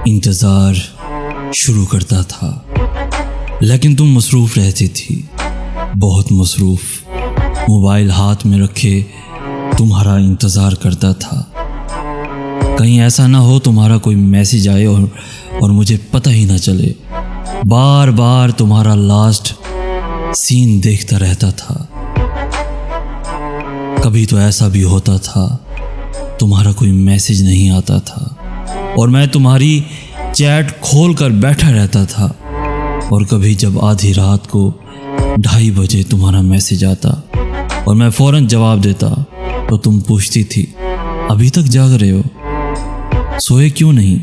इंतज़ार शुरू करता था, लेकिन तुम मसरूफ़ रहती थी, बहुत मसरूफ़। मोबाइल हाथ में रखे तुम्हारा इंतज़ार करता था। कहीं ऐसा ना हो तुम्हारा कोई मैसेज आए और मुझे पता ही ना चले। बार बार तुम्हारा लास्ट सीन देखता रहता था। कभी तो ऐसा भी होता था तुम्हारा कोई मैसेज नहीं आता था और मैं तुम्हारी चैट खोल कर बैठा रहता था। और कभी जब आधी रात को 2:30 बजे तुम्हारा मैसेज आता और मैं फ़ौरन जवाब देता तो तुम पूछती थी, अभी तक जाग रहे हो, सोए क्यों नहीं?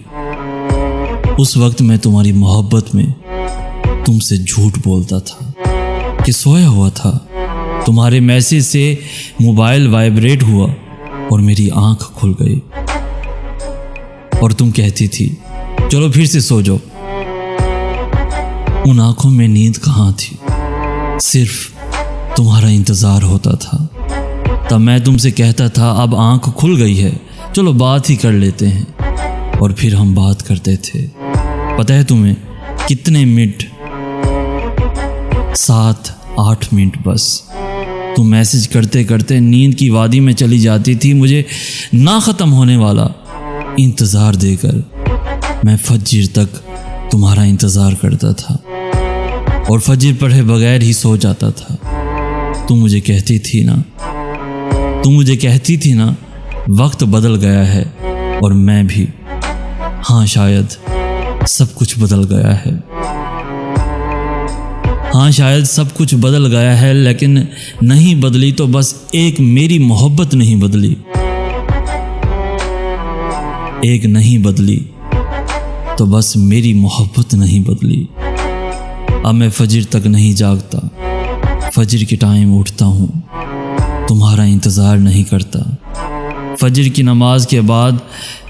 उस वक्त मैं तुम्हारी मोहब्बत में तुमसे झूठ बोलता था कि सोया हुआ था। तुम्हारे मैसेज से मोबाइल वाइब्रेट हुआ और मेरी आंख खुल गई और तुम कहती थी, चलो फिर से सो जाओ। उन आंखों में नींद कहाँ थी, सिर्फ तुम्हारा इंतज़ार होता था। तब मैं तुमसे कहता था, अब आंख खुल गई है, चलो बात ही कर लेते हैं। और फिर हम बात करते थे। पता है तुम्हें कितने मिनट? 7-8 मिनट बस। तुम मैसेज करते करते नींद की वादी में चली जाती थी, मुझे ना ख़त्म होने वाला इंतज़ार देकर। मैं फज्र तक तुम्हारा इंतज़ार करता था और फज्र पढ़े बगैर ही सो जाता था। तुम मुझे कहती थी ना वक्त बदल गया है और मैं भी। हाँ, शायद सब कुछ बदल गया है। हाँ, शायद सब कुछ बदल गया है, लेकिन नहीं बदली तो बस एक मेरी मोहब्बत नहीं बदली। एक नहीं बदली तो बस मेरी मोहब्बत नहीं बदली। अब मैं फज्र तक नहीं जागता, फज्र के टाइम उठता हूँ, तुम्हारा इंतज़ार नहीं करता। फज्र की नमाज के बाद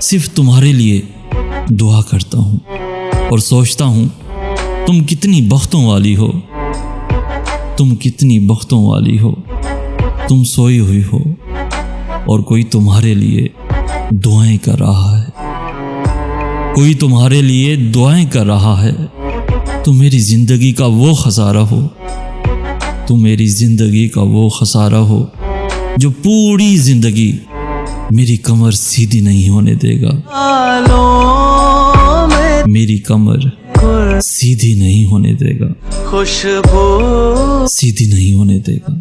सिर्फ तुम्हारे लिए दुआ करता हूँ और सोचता हूँ तुम कितनी बख्तों वाली हो, तुम कितनी बख्तों वाली हो। तुम सोई हुई हो और कोई तुम्हारे लिए दुआएं कर रहा है, कोई तुम्हारे लिए दुआएं कर रहा है। तुम मेरी ज़िंदगी का वो खसारा हो, तुम मेरी ज़िंदगी का वो खसारा हो जो पूरी ज़िंदगी मेरी कमर सीधी नहीं होने देगा। मेरी कमर सीधी नहीं होने देगा, खुशबू सीधी नहीं होने देगा।